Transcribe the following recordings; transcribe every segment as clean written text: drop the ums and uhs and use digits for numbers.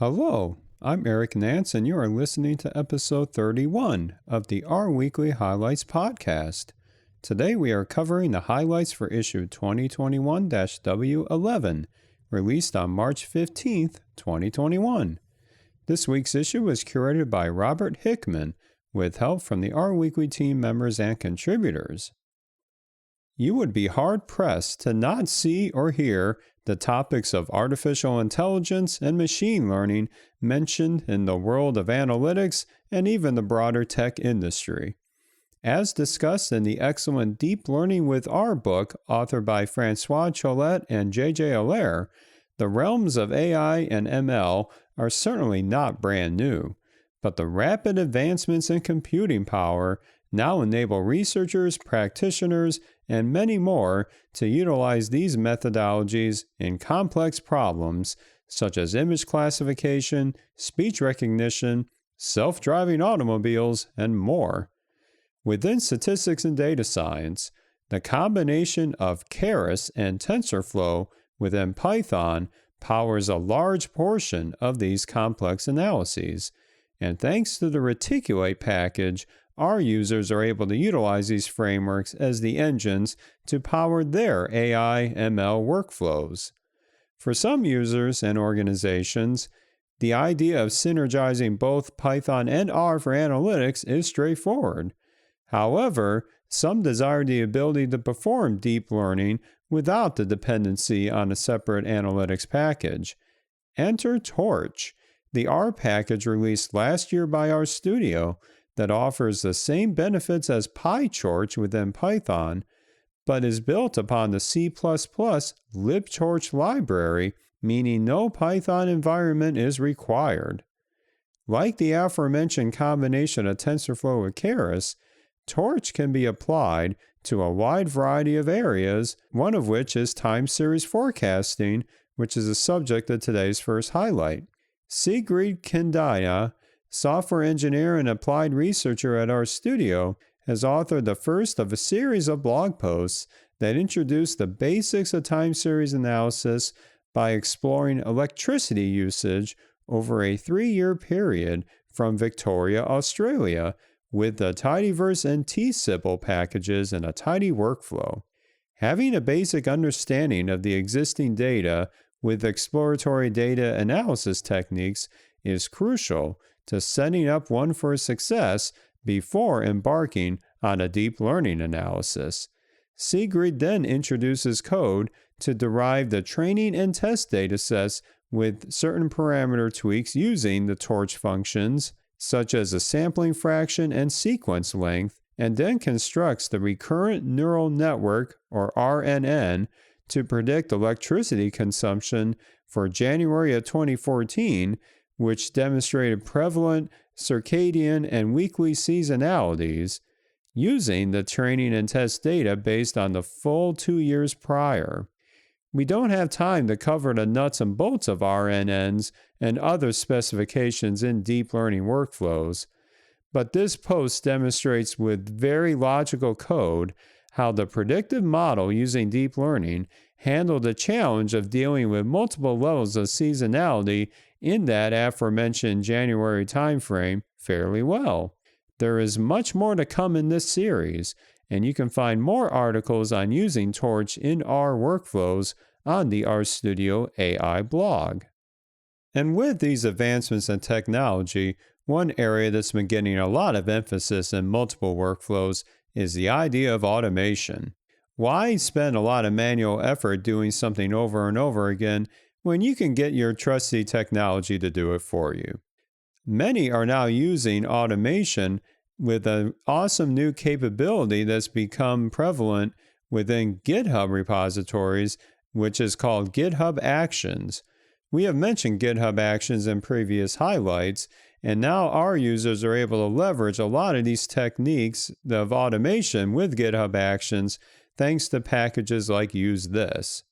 Hello, I'm iamYannC, and you are listening to episode 31 of the Our Weekly Highlights podcast. Today we are covering the highlights for issue 2021-W11, released on March 15th, 2021. This week's issue was curated by Robert Hickman, with help from the Our Weekly team members and contributors. You would be hard-pressed to not see or hear the topics of artificial intelligence and machine learning mentioned in the world of analytics and even the broader tech industry. As discussed in the excellent Deep Learning with R book authored by Francois Chollet and J.J. Allaire, the realms of AI and ML are certainly not brand new, but the rapid advancements in computing power now enable researchers, practitioners, and many more to utilize these methodologies in complex problems such as image classification, speech recognition, self-driving automobiles, and more. Within statistics and data science, the combination of Keras and TensorFlow within Python powers a large portion of these complex analyses, and thanks to the Reticulate package, our users are able to utilize these frameworks as the engines to power their AI ML workflows. For some users and organizations, the idea of synergizing both Python and R for analytics is straightforward. However, some desire the ability to perform deep learning without the dependency on a separate analytics package. Enter Torch, the R package released last year by RStudio, that offers the same benefits as PyTorch within Python, but is built upon the C++ libtorch library, meaning no Python environment is required. Like the aforementioned combination of TensorFlow with Keras, Torch can be applied to a wide variety of areas, one of which is time series forecasting, which is the subject of today's first highlight. Sigrid Kendaya, software engineer and applied researcher at RStudio, has authored the first of a series of blog posts that introduce the basics of time series analysis by exploring electricity usage over a 3-year period from Victoria, Australia, with the Tidyverse and Tsibble packages in a tidy workflow. Having a basic understanding of the existing data with exploratory data analysis techniques is crucial to setting up one for success before embarking on a deep learning analysis. Sigrid then introduces code to derive the training and test datasets with certain parameter tweaks using the torch functions, such as a sampling fraction and sequence length, and then constructs the recurrent neural network, or RNN, to predict electricity consumption for January of 2014, which demonstrated prevalent circadian and weekly seasonalities, using the training and test data based on the full 2 years prior. We don't have time to cover the nuts and bolts of RNNs and other specifications in deep learning workflows, but this post demonstrates with very logical code how the predictive model using deep learning handled the challenge of dealing with multiple levels of seasonality in that aforementioned January timeframe fairly well. There is much more to come in this series, and you can find more articles on using Torch in R workflows on the RStudio AI blog. And with these advancements in technology, one area that's been getting a lot of emphasis in multiple workflows is the idea of automation. Why spend a lot of manual effort doing something over and over again when you can get your trusty technology to do it for you? Many are now using automation with an awesome new capability that's become prevalent within GitHub repositories, which is called GitHub Actions. We have mentioned GitHub Actions in previous highlights, and now our users are able to leverage a lot of these techniques of automation with GitHub Actions thanks to packages like Use This.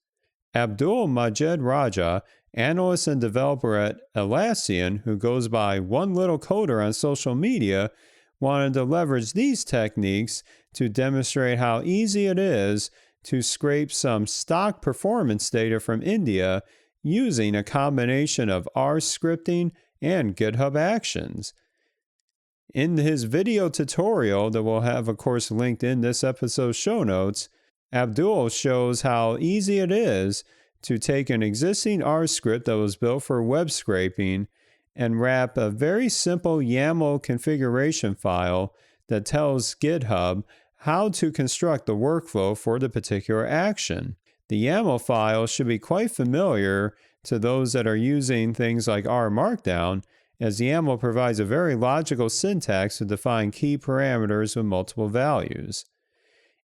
Abdul Majed Raja, analyst and developer at Atlassian, who goes by One Little Coder on social media, wanted to leverage these techniques to demonstrate how easy it is to scrape some stock performance data from India using a combination of R scripting and GitHub Actions. In his video tutorial that we'll have, of course, linked in this episode's show notes, Abdul shows how easy it is to take an existing R script that was built for web scraping and wrap a very simple YAML configuration file that tells GitHub how to construct the workflow for the particular action. The YAML file should be quite familiar to those that are using things like R Markdown, as YAML provides a very logical syntax to define key parameters with multiple values.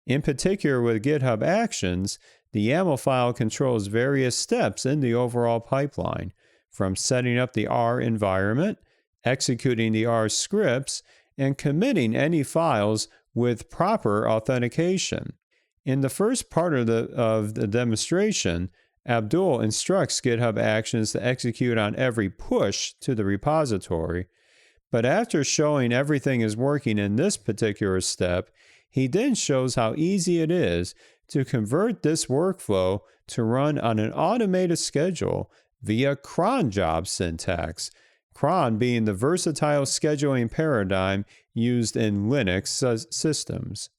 In particular, with GitHub Actions, the YAML file controls various steps in the overall pipeline, from setting up the R environment, executing the R scripts, and committing any files with proper authentication. In the first part of the demonstration, Abdul instructs GitHub Actions to execute on every push to the repository, but after showing everything is working in this particular step, he then shows how easy it is to convert this workflow to run on an automated schedule via cron job syntax, cron being the versatile scheduling paradigm used in Linux systems.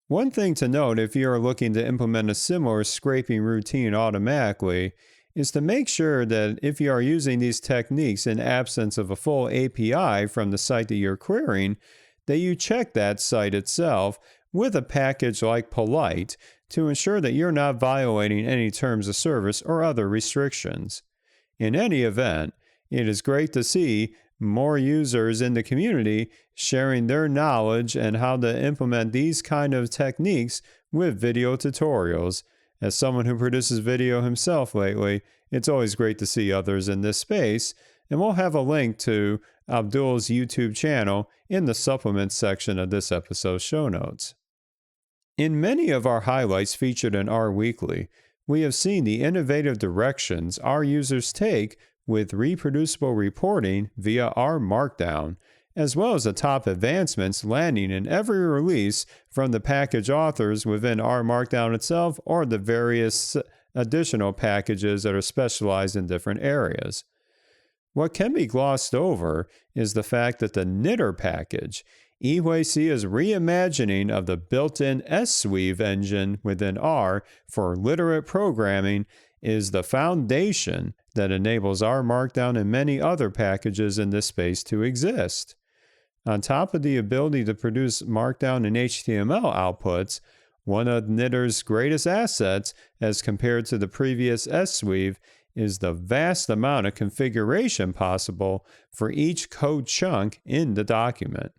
One thing to note if you are looking to implement a similar scraping routine automatically is to make sure that if you are using these techniques in absence of a full API from the site that you're querying, that you check that site itself with a package like Polite to ensure that you're not violating any terms of service or other restrictions. In any event, it is great to see more users in the community sharing their knowledge and how to implement these kind of techniques with video tutorials. As someone who produces video himself lately, it's always great to see others in this space, and we'll have a link to Abdul's YouTube channel in the supplements section of this episode's show notes. In many of our highlights featured in R Weekly, we have seen the innovative directions our users take with reproducible reporting via R Markdown, as well as the top advancements landing in every release from the package authors within R Markdown itself or the various additional packages that are specialized in different areas. What can be glossed over is the fact that the knitter package, iamYannC's reimagining of the built-in S-Weave engine within R for literate programming, is the foundation that enables R Markdown and many other packages in this space to exist. On top of the ability to produce Markdown and HTML outputs, one of Knitter's greatest assets as compared to the previous S-Weave is the vast amount of configuration possible for each code chunk in the document.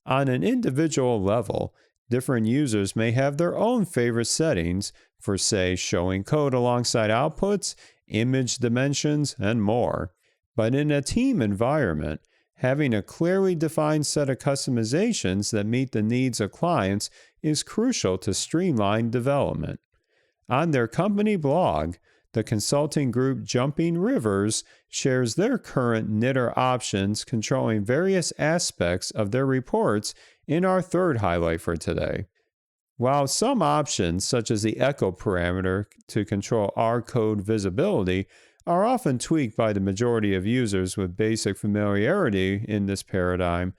On an individual level, different users may have their own favorite settings for, say, showing code alongside outputs, image dimensions, and more. But in a team environment, having a clearly defined set of customizations that meet the needs of clients is crucial to streamline development. On their company blog, the consulting group Jumping Rivers shares their current knitter options controlling various aspects of their reports in our third highlight for today. While some options, such as the echo parameter to control R code visibility, are often tweaked by the majority of users with basic familiarity in this paradigm,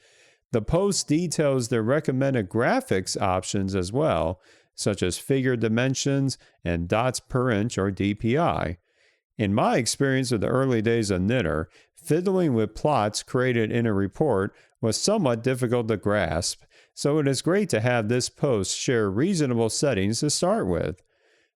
the post details their recommended graphics options as well, such as figure dimensions and dots per inch or DPI. In my experience with the early days of Knitter, fiddling with plots created in a report was somewhat difficult to grasp, so it is great to have this post share reasonable settings to start with.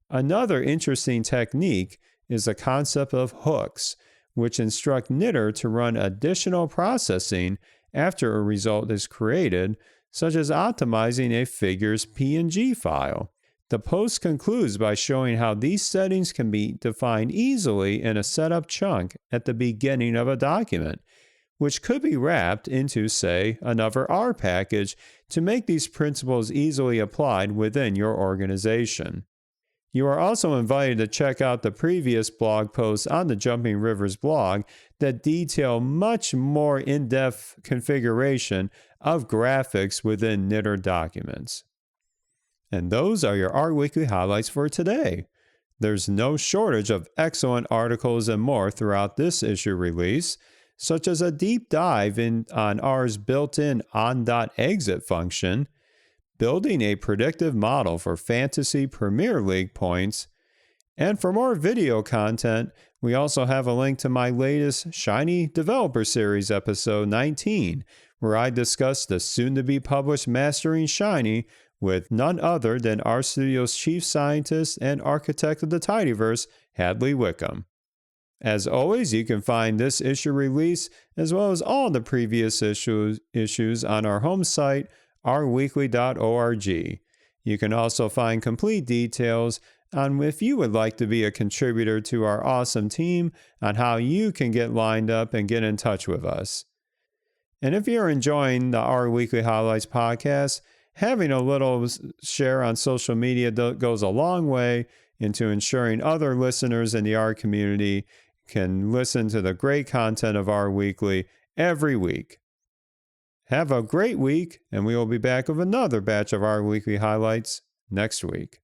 Another interesting technique is the concept of hooks, which instruct Knitter to run additional processing after a result is created, such as optimizing a figure's PNG file. The post concludes by showing how these settings can be defined easily in a setup chunk at the beginning of a document, which could be wrapped into, say, another R package to make these principles easily applied within your organization. You are also invited to check out the previous blog posts on the Jumping Rivers blog that detail much more in-depth configuration of graphics within Knitter documents. And those are your R Weekly highlights for today. There's no shortage of excellent articles and more throughout this issue release, such as a deep dive on R's built-in on.exit function, building a predictive model for Fantasy Premier League points, and for more video content, we also have a link to my latest Shiny Developer Series episode 19, where I discuss the soon-to-be-published Mastering Shiny with none other than RStudio's chief scientist and architect of the Tidyverse, Hadley Wickham. As always, you can find this issue release as well as all the previous issues on our home site, rweekly.org. You can also find complete details on if you would like to be a contributor to our awesome team, on how you can get lined up and get in touch with us. And if you're enjoying the R Weekly Highlights podcast, having a little share on social media goes a long way into ensuring other listeners in the R community can listen to the great content of R Weekly every week. Have a great week, and we will be back with another batch of R Weekly Highlights next week.